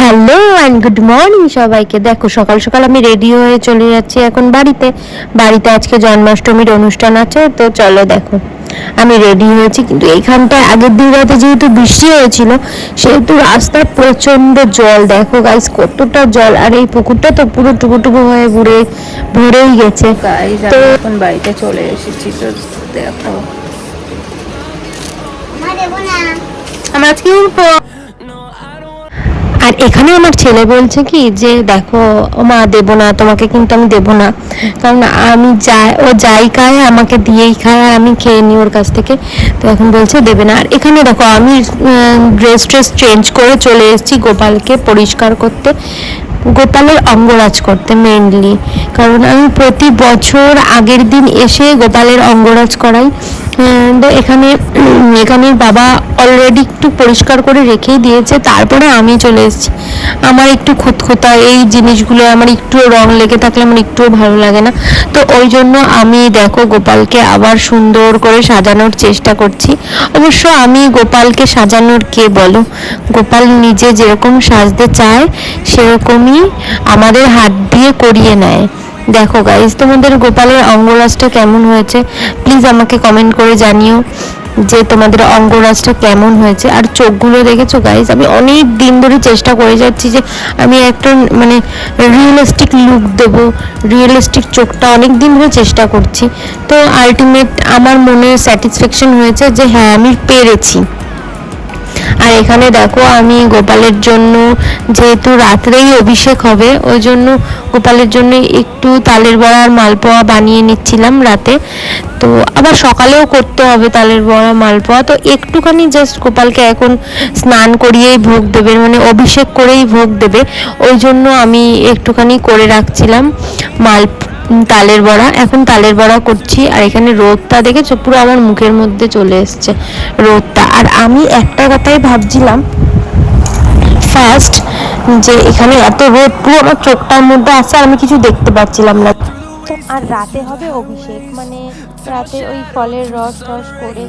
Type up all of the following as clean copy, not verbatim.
Hello and good morning সবাইকে। দেখো সকাল সকাল আমি রেডি হয়ে চলে যাচ্ছি এখন বাড়িতে আজকে জন্মাষ্টমীর অনুষ্ঠান আছে, তো চলো দেখো আমি রেডি হয়েছি। কিন্তু এইখানটায় আগের দিন রাতে যেহেতু বৃষ্টি হয়েছিল সেহেতু রাস্তায় প্রচন্ড জল। দেখো গাইস কতটা জল, আর এই পুকুরটা তো পুরো টুকু হয়ে ভরেই গেছে। গাইস আমি এখন বাড়িতে চলে এসেছি, তো দেখো আমার আজকে আর এখানে আমার ছেলে বলছে কি যে দেখো মা দেবো না তোমাকে, কিন্তু আমি দেবো না, কারণ আমি যাই খায় আমাকে দিয়েই খায় আর আমি খেয়ে নিই ওর কাছ থেকে। তো এখন বলছে দেবে না। আর এখানে দেখো আমি ড্রেস চেঞ্জ করে চলে এসেছি গোপালকে পরিষ্কার করতে, গোপালের অঙ্গরাজ করতে মেইনলি, কারণ আমি প্রতি বছর আগের দিন এসে গোপালের অঙ্গরাজ করাই। তো এখানে বাবা অলরেডি একটু পরিষ্কার করে রেখেই দিয়েছে, তারপরে আমি চলে এসেছি। আমার একটু খুঁতখুঁতা এই জিনিসগুলো, আমার একটুও রং লেগে থাকলে আমার একটুও ভালো লাগে না, তো ওই জন্য আমি দেখো গোপালকে আবার সুন্দর করে সাজানোর চেষ্টা করছি। অবশ্য আমি গোপালকে সাজানোর কে বলো, গোপাল নিজে যেরকম সাজতে চায় সেরকমই আমাদের হাত দিয়ে করিয়ে নেয়। দেখো গাইজ তোমাদের গোপালের অঙ্গরাজটা কেমন হয়েছে প্লিজ আমাকে কমেন্ট করে জানিও যে তোমাদের অঙ্গরাজটা কেমন হয়েছে। আর চোখগুলো দেখেছো গাইজ, আমি অনেক দিন ধরে চেষ্টা করে যাচ্ছি যে আমি একটা মানে রিয়েলিস্টিক লুক দেবো, রিয়েলিস্টিক চোখটা অনেক দিন ধরে চেষ্টা করছি, তো আলটিমেট আমার মনে স্যাটিসফ্যাকশন হয়েছে যে হ্যাঁ আমি পেরেছি। আর এখানে দেখো আমি গোপালের জন্য, যেহেতু রাত্রেই অভিষেক হবে ওই জন্য গোপালের জন্য একটু তালের বড়া আর মালপোয়া বানিয়ে নিচ্ছিলাম রাতে, তো আবার সকালেও করতে হবে তালের বড়া মালপোয়া, তো একটুখানি জাস্ট গোপালকে এখন স্নান করিয়েই ভোগ দেবে, মানে অভিষেক করেই ভোগ দেবে, ওই জন্য আমি একটুখানি করে রাখছিলাম তালের বড়া। এখন তালের বড়া করছি, আর এখানে রোদটা দেখেছো পুরো আমার মুখের মধ্যে চলে এসছে রোদটা। আর আমি একটা কথাই ভাবছিলাম ফার্স্ট, যে এখানে এত রোদ পুরো আমার চোখটার মধ্যে আসছে আর আমি কিছু দেখতে পাচ্ছিলাম না। তো আর রাতে হবে অভিষেক, মানে রাতে ওই ফলের রস করে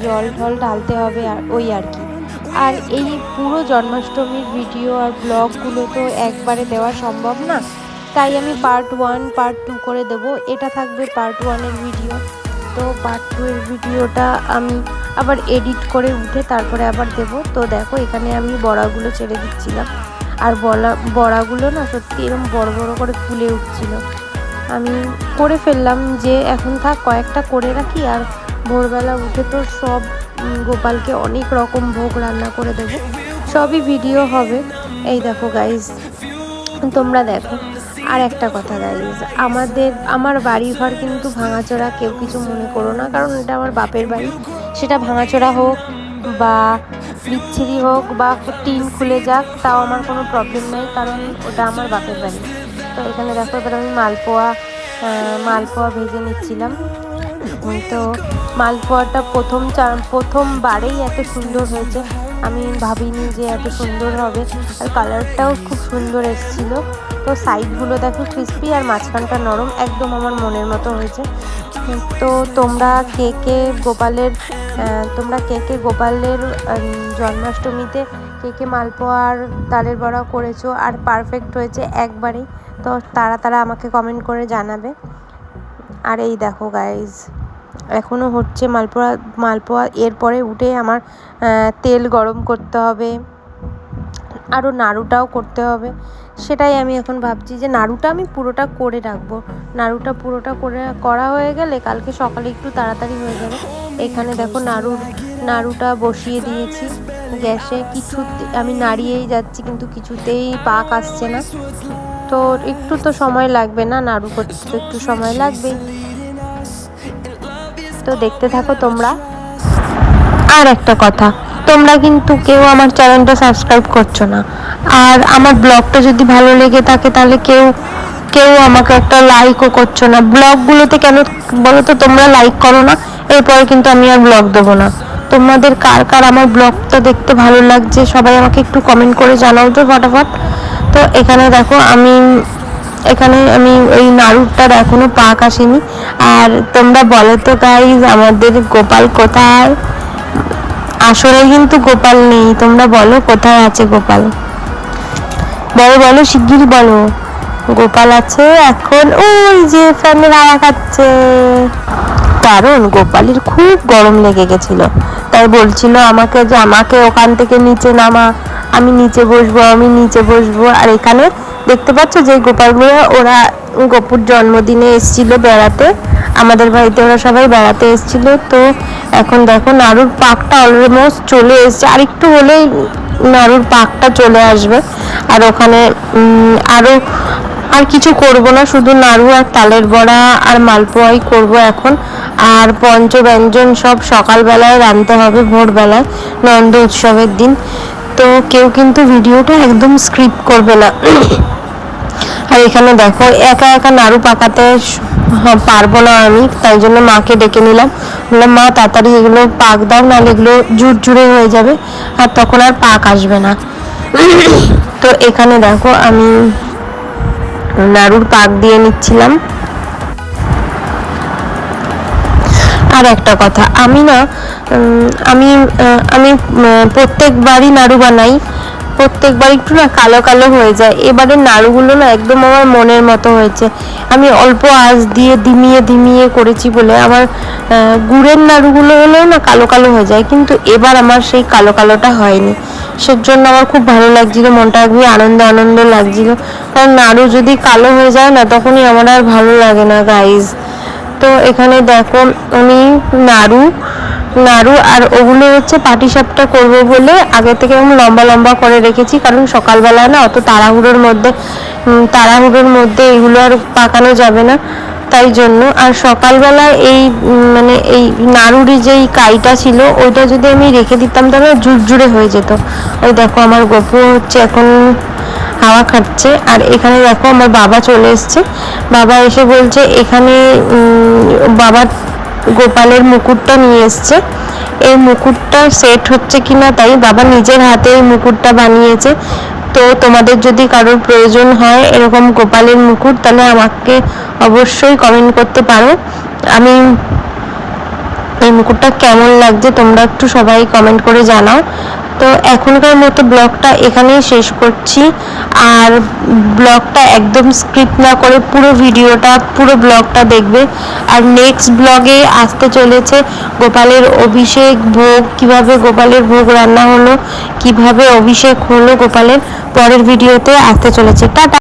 জল ঢালতে হবে, আর ওই আর কি। আর এই পুরো জন্মাষ্টমীর ভিডিও আর ব্লগগুলো তো একবারে দেওয়া সম্ভব না, তাই আমি পার্ট 1 পার্ট 2 করে দেবো। এটা থাকবে পার্ট 1-এর ভিডিও, তো পার্ট 2-এর ভিডিওটা আমি আবার এডিট করে উঠে তারপরে আবার দেবো। তো দেখো এখানে আমি বড়াগুলো ছেড়ে দিচ্ছিলাম, আর বড়াগুলো না সত্যি এরকম বড় করে ফুলে উঠছিল। আমি করে ফেললাম যে এখন থাক কয়েকটা করে রাখি, আর ভোরবেলা উঠে তো সব গোপালকে অনেক রকম ভোগ রান্না করে দেবো, সবই ভিডিও হবে। এই দেখো গাইজ তোমরা দেখো। আর একটা কথা গাইজ, আমার বাড়ি ঘর কিন্তু ভাঙাচোরা, কেউ কিছু মনে করো না, কারণ এটা আমার বাপের বাড়ি, সেটা ভাঙাচোরা হোক বা বিচ্ছিরি হোক বা টিন খুলে যাক তাও আমার কোনো প্রবলেম নেই, কারণ ওটা আমার বাপের বাড়ি। তো এখানে দেখো এবার আমি মালপোয়া ভেজে নিচ্ছিলাম। তো মালপোয়াটা প্রথমবারেই এত সুন্দর হয়েছে, আমি ভাবিনি যে এত সুন্দর হবে, আর কালারটাও খুব সুন্দর এসেছিলো। তো সাইডগুলো দেখো ক্রিস্পি আর মাঝখানটা নরম, একদম আমার মনের মতো হয়েছে। তো তোমরা কে গোপালের জন্মাষ্টমীতে কে মালপোয়া আর তালের বড়া করেছো আর পারফেক্ট হয়েছে একবারেই, তো তারা আমাকে কমেন্ট করে জানাবে। আর এই দেখো গাইজ এখনও হচ্ছে মালপোয়া, এরপরে উঠে আমার তেল গরম করতে হবে, আরও নাড়ুটাও করতে হবে। সেটাই আমি এখন ভাবছি যে নাড়ুটা আমি পুরোটা করে রাখবো, নাড়ুটা পুরোটা করা হয়ে গেলে কালকে সকালে একটু তাড়াতাড়ি হয়ে যাবে। এখানে দেখো নাড়ুটা বসিয়ে দিয়েছি গ্যাসে, আমি নাড়িয়েই যাচ্ছি কিন্তু কিছুতেই পাক আসছে না, তো একটু তো সময় লাগবে না, নাড়ু করতে তো একটু সময় লাগবেই। তো দেখতে থাকো তোমরা। আর একটা কথা, তোমরা কিন্তু কেউ আমার চ্যানেলটা সাবস্ক্রাইব করছো না, আর আমার ব্লগটা যদি ভালো লেগে থাকে তাহলে কেউ আমাকে একটা লাইকও করছো না। ব্লগগুলোতে কেন বলো তো তোমরা লাইক করো না, এরপরে কিন্তু আমি আর ব্লগ দেবো না। তোমাদের কার আমার ব্লগটা দেখতে ভালো লাগছে সবাই আমাকে একটু কমেন্ট করে জানাও তো ফটাফট। তো এখানে দেখো আমি ওই নাড়ুটার এখনো পাক আসেনি। আর তোমরা বলো তো গাইজ আমাদের গোপাল কোথায়? আসলে কিন্তু গোপাল নেই, তোমরা বলো কোথায় আছে গোপাল? বলো বলো, শিগগিরই বলো। গোপাল আছে এখন ওই যে ফ্যানের হাওয়া খাচ্ছে, কারণ গোপালের খুব গরম লেগে গেছিল, তাই বলছিল আমাকে যে আমাকে ওখান থেকে নিচে নামা, আমি নিচে বসবো, আমি নিচে বসবো। আর এখানে দেখতে পাচ্ছ যে গোপালগুলো, ওরা গপুর জন্মদিনে এসেছিল বেড়াতে, আমাদের বাড়িতে ওরা সবাই বেড়াতে এসেছিল। তো এখন দেখো নাড়ুর পাকটা অলমোস্ট চলে এসছে, আর একটু হলেই নাড়ুর পাকটা চলে আসবে। আর ওখানে আরো আর কিছু করব না, শুধু নাড়ু আর তালের বড়া আর মালপোয়াই করব এখন। আর পঞ্চব্যঞ্জন সব সকালবেলায় রাঁধতে হবে, ভোরবেলায়, নন্দ উৎসবের দিন। তো কেউ কিন্তু ভিডিওটা একদম স্ক্রিপ্ট করবে না। আর এখানে দেখো একা একা নাড়ু পাকাতে পারবো না আমি, তাই জন্য মাকে ডেকে নিলাম, বললাম মা তাড়াতাড়ি এগুলো পাক দাও, নাহলে এগুলো ঝুরঝুরে হয়ে যাবে আর তখন আর পাক আসবে না। তো এখানে দেখো আমি নাড়ুর পাক দিয়ে নিচ্ছিলাম। আর একটা কথা, আমি না আমি আমি প্রত্যেকবারই নাড়ু বানাই, প্রত্যেকবার একটু না কালো কালো হয়ে যায়, এবারে নাড়ুগুলো না একদম আমার মনের মতো হয়েছে। আমি অল্প আঁচ দিয়ে ধিমিয়ে ধিমিয়ে করেছি বলে আমার গুড়ের নাড়ুগুলো হলেও না কালো কালো হয়ে যায়, কিন্তু এবার আমার সেই কালো কালোটা হয়নি, সেজন্য আমার খুব ভালো লাগছিল, মনটা একদমই আনন্দ আনন্দ লাগছিল। কারণ নাড়ু যদি কালো হয়ে যায় না, তখনই আমার আর ভালো লাগে না গাইজ। তো এখানে দেখো আমি নাড়ু নাড়ু আর ওগুলো হচ্ছে পাটিসাপটা করবো বলে আগে থেকে আমি লম্বা লম্বা করে রেখেছি, কারণ সকালবেলা না অত তাড়াহুড়োর মধ্যে এগুলো আর পাকানো যাবে না, তাই জন্য। আর সকালবেলা এই মানে এই নাড়ুর যেই কাইটা ছিল ওইটা যদি আমি রেখে দিতাম তাহলে ঝুরঝুরে হয়ে যেত। ওই দেখো আমার গপু হচ্ছে এখন হাওয়া খাচ্ছে। আর এখানে দেখো আমার বাবা চলে এসছে, বাবা এসে বলছে এখানে বাবা গোপালের মুকুটটা নিয়ে এসছে, এই মুকুটটা সেট হচ্ছে কিনা তাই বাবা নিজের হাতে এই মুকুটটা বানিয়েছে। তো তোমাদের যদি কারোর প্রয়োজন হয় এরকম গোপালের মুকুট, তাহলে আমাকে অবশ্যই কমেন্ট করতে পারো। আমি এই মুকুটটা কেমন লাগছে তোমরা একটু সবাই কমেন্ট করে জানাও। তো এখনকার মতো ব্লগটা এখানেই শেষ করছি। আর ব্লগটা একদম স্ক্রিপ্ট না করে পুরো ব্লগটা দেখবে। আর নেক্সট ব্লগে আসতে চলেছে গোপালের অভিষেক ভোগ, কিভাবে গোপালের ভোগ রান্না হলো, কিভাবে অভিষেক হলো গোপালের, পরের ভিডিওতে আসতে চলেছে। টাটা।